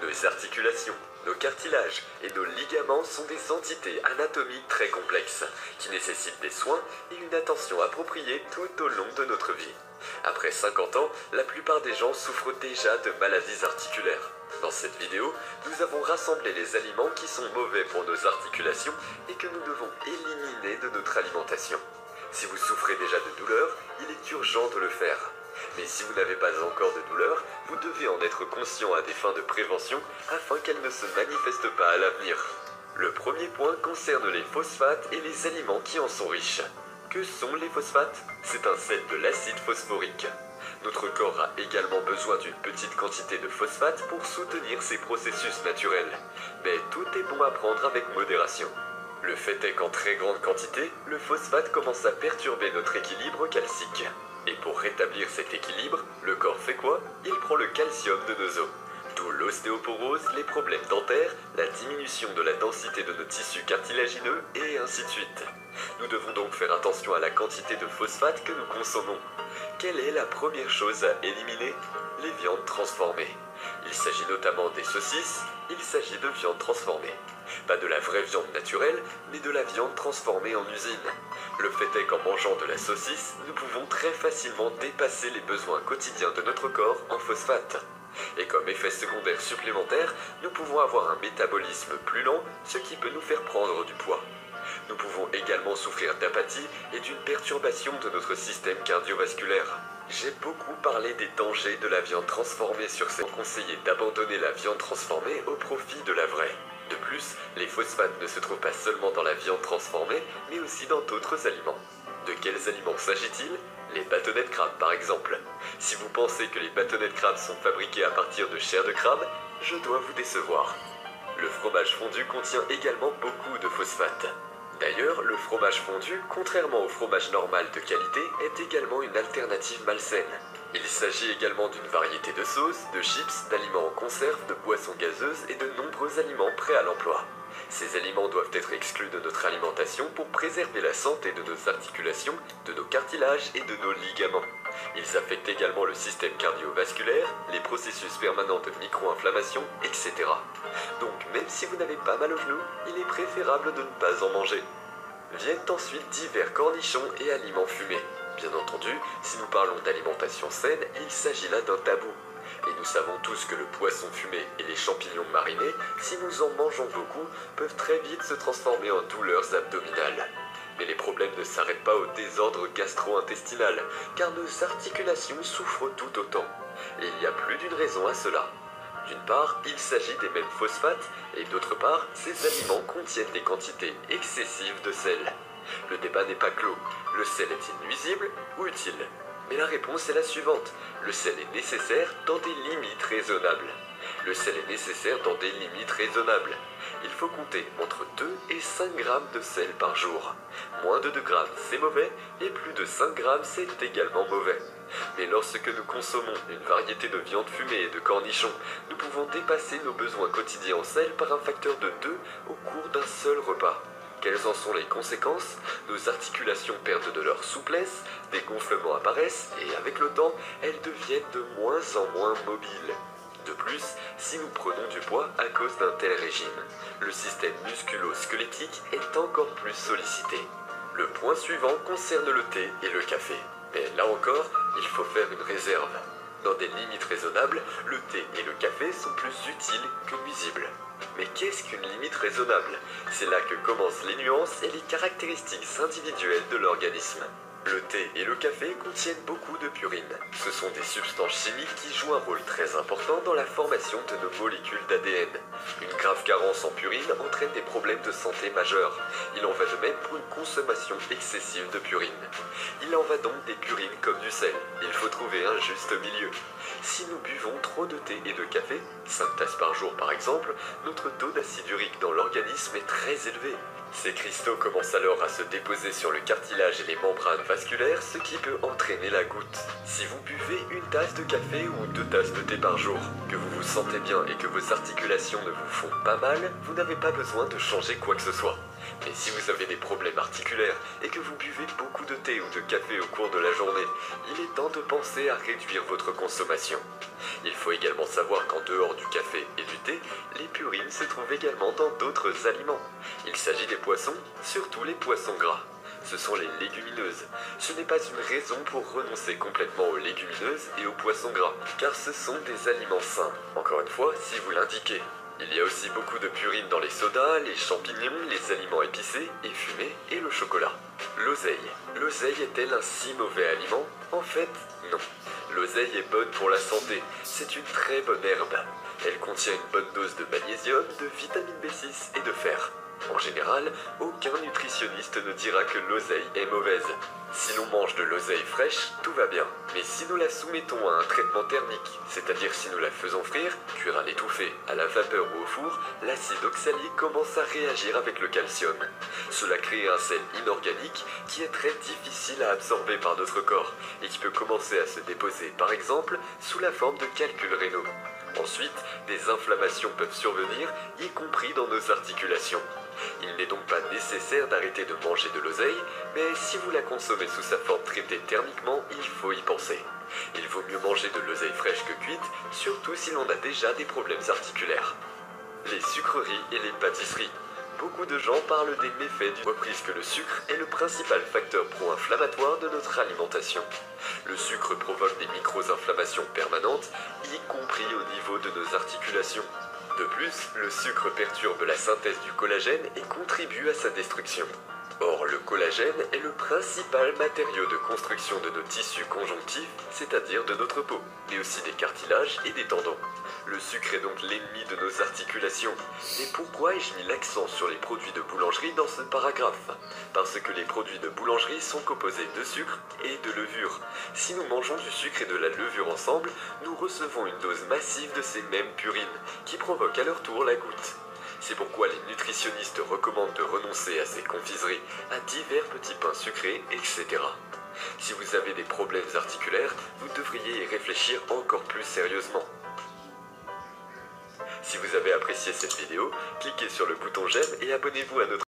Nos articulations, nos cartilages et nos ligaments sont des entités anatomiques très complexes qui nécessitent des soins et une attention appropriée tout au long de notre vie. Après 50 ans, la plupart des gens souffrent déjà de maladies articulaires. Dans cette vidéo, nous avons rassemblé les aliments qui sont mauvais pour nos articulations et que nous devons éliminer de notre alimentation. Si vous souffrez déjà de douleurs, il est urgent de le faire. Mais si vous n'avez pas encore de douleur, vous devez en être conscient à des fins de prévention afin qu'elles ne se manifestent pas à l'avenir. Le premier point concerne les phosphates et les aliments qui en sont riches. Que sont les phosphates? C'est un sel de l'acide phosphorique. Notre corps a également besoin d'une petite quantité de phosphate pour soutenir ses processus naturels. Mais tout est bon à prendre avec modération. Le fait est qu'en très grande quantité, le phosphate commence à perturber notre équilibre calcique. Et pour rétablir cet équilibre, le corps fait quoi? Il prend le calcium de nos os. D'où l'ostéoporose, les problèmes dentaires, la diminution de la densité de nos tissus cartilagineux et ainsi de suite. Nous devons donc faire attention à la quantité de phosphate que nous consommons. Quelle est la première chose à éliminer? Les viandes transformées. Il s'agit notamment des saucisses, il s'agit de viande transformée. Pas de la vraie viande naturelle, mais de la viande transformée en usine. Le fait est qu'en mangeant de la saucisse, nous pouvons très facilement dépasser les besoins quotidiens de notre corps en phosphate. Et comme effet secondaire supplémentaire, nous pouvons avoir un métabolisme plus lent, ce qui peut nous faire prendre du poids. Nous pouvons également souffrir d'apathie et d'une perturbation de notre système cardiovasculaire. J'ai beaucoup parlé des dangers de la viande transformée sur ces conseillers d'abandonner la viande transformée au profit de la vraie. De plus, les phosphates ne se trouvent pas seulement dans la viande transformée, mais aussi dans d'autres aliments. De quels aliments s'agit-il? Les bâtonnets de crabe par exemple. Si vous pensez que les bâtonnets de crabe sont fabriqués à partir de chair de crabe, je dois vous décevoir. Le fromage fondu contient également beaucoup de phosphates. D'ailleurs, le fromage fondu, contrairement au fromage normal de qualité, est également une alternative malsaine. Il s'agit également d'une variété de sauces, de chips, d'aliments en conserve, de boissons gazeuses et de nombreux aliments prêts à l'emploi. Ces aliments doivent être exclus de notre alimentation pour préserver la santé de nos articulations, de nos cartilages et de nos ligaments. Ils affectent également le système cardiovasculaire, les processus permanents de micro-inflammation, etc. Donc même si vous n'avez pas mal aux genoux, il est préférable de ne pas en manger. Viennent ensuite divers cornichons et aliments fumés. Bien entendu, si nous parlons d'alimentation saine, il s'agit là d'un tabou. Et nous savons tous que le poisson fumé et les champignons marinés, si nous en mangeons beaucoup, peuvent très vite se transformer en douleurs abdominales. Mais les problèmes ne s'arrêtent pas au désordre gastro-intestinal, car nos articulations souffrent tout autant. Et il y a plus d'une raison à cela. D'une part, il s'agit des mêmes phosphates, et d'autre part, ces aliments contiennent des quantités excessives de sel. Le débat n'est pas clos. Le sel est-il nuisible ou utile? Mais la réponse est la suivante. Le sel est nécessaire dans des limites raisonnables. Le sel est nécessaire dans des limites raisonnables. Il faut compter entre 2 et 5 grammes de sel par jour. Moins de 2 grammes, c'est mauvais, et plus de 5 grammes, c'est également mauvais. Mais lorsque nous consommons une variété de viande fumée et de cornichons, nous pouvons dépasser nos besoins quotidiens en sel par un facteur de 2 au cours d'un seul repas. Quelles en sont les conséquences? Nos articulations perdent de leur souplesse, des gonflements apparaissent et avec le temps, elles deviennent de moins en moins mobiles. De plus, si nous prenons du poids à cause d'un tel régime, le système musculo-squelettique est encore plus sollicité. Le point suivant concerne le thé et le café. Mais là encore, il faut faire une réserve. Dans des limites raisonnables, le thé et le café sont plus utiles que nuisibles. Mais qu'est-ce qu'une limite raisonnable? C'est là que commencent les nuances et les caractéristiques individuelles de l'organisme. Le thé et le café contiennent beaucoup de purine. Ce sont des substances chimiques qui jouent un rôle très important dans la formation de nos molécules d'ADN. Une grave carence en purine entraîne des problèmes de santé majeurs. Il en va de même pour une consommation excessive de purine. Il en va donc des purines comme du sel. Il faut trouver un juste milieu. Si nous buvons trop de thé et de café, 5 tasses par jour par exemple, notre taux d'acide urique dans l'organisme est très élevé. Ces cristaux commencent alors à se déposer sur le cartilage et les membranes vasculaires, ce qui peut entraîner la goutte. Si vous buvez une tasse de café ou 2 tasses de thé par jour, que vous vous sentez bien et que vos articulations ne vous font pas mal, vous n'avez pas besoin de changer quoi que ce soit. Mais si vous avez des problèmes articulaires et que vous buvez beaucoup de thé ou de café au cours de la journée, il est temps de penser à réduire votre consommation. Il faut également savoir qu'en dehors du café et du thé, les purines se trouvent également dans d'autres aliments. Il s'agit des poissons, surtout les poissons gras. Ce sont les légumineuses. Ce n'est pas une raison pour renoncer complètement aux légumineuses et aux poissons gras, car ce sont des aliments sains. Encore une fois, si vous l'indiquez. Il y a aussi beaucoup de purines dans les sodas, les champignons, les aliments épicés et fumés et le chocolat. L'oseille. L'oseille est-elle un si mauvais aliment? En fait, non. L'oseille est bonne pour la santé. C'est une très bonne herbe. Elle contient une bonne dose de magnésium, de vitamine B6 et de fer. En général, aucun nutritionniste ne dira que l'oseille est mauvaise. Si l'on mange de l'oseille fraîche, tout va bien. Mais si nous la soumettons à un traitement thermique, c'est-à-dire si nous la faisons frire, cuire à l'étouffée, à la vapeur ou au four, l'acide oxalique commence à réagir avec le calcium. Cela crée un sel inorganique qui est très difficile à absorber par notre corps et qui peut commencer à se déposer, par exemple, sous la forme de calculs rénaux. Ensuite, des inflammations peuvent survenir, y compris dans nos articulations. Il n'est donc pas nécessaire d'arrêter de manger de l'oseille, mais si vous la consommez sous sa forme traitée thermiquement, il faut y penser. Il vaut mieux manger de l'oseille fraîche que cuite, surtout si l'on a déjà des problèmes articulaires. Les sucreries et les pâtisseries. Beaucoup de gens parlent des méfaits du reprise que le sucre est le principal facteur pro-inflammatoire de notre alimentation. Le sucre provoque des micro-inflammations permanentes, y compris au niveau de nos articulations. De plus, le sucre perturbe la synthèse du collagène et contribue à sa destruction. Or, le collagène est le principal matériau de construction de nos tissus conjonctifs, c'est-à-dire de notre peau, mais aussi des cartilages et des tendons. Le sucre est donc l'ennemi de nos articulations. Et pourquoi ai-je mis l'accent sur les produits de boulangerie dans ce paragraphe? Parce que les produits de boulangerie sont composés de sucre et de levure. Si nous mangeons du sucre et de la levure ensemble, nous recevons une dose massive de ces mêmes purines, qui provoquent à leur tour la goutte. C'est pourquoi les nutritionnistes recommandent de renoncer à ces confiseries, à divers petits pains sucrés, etc. Si vous avez des problèmes articulaires, vous devriez y réfléchir encore plus sérieusement. Si vous avez apprécié cette vidéo, cliquez sur le bouton j'aime et abonnez-vous à notre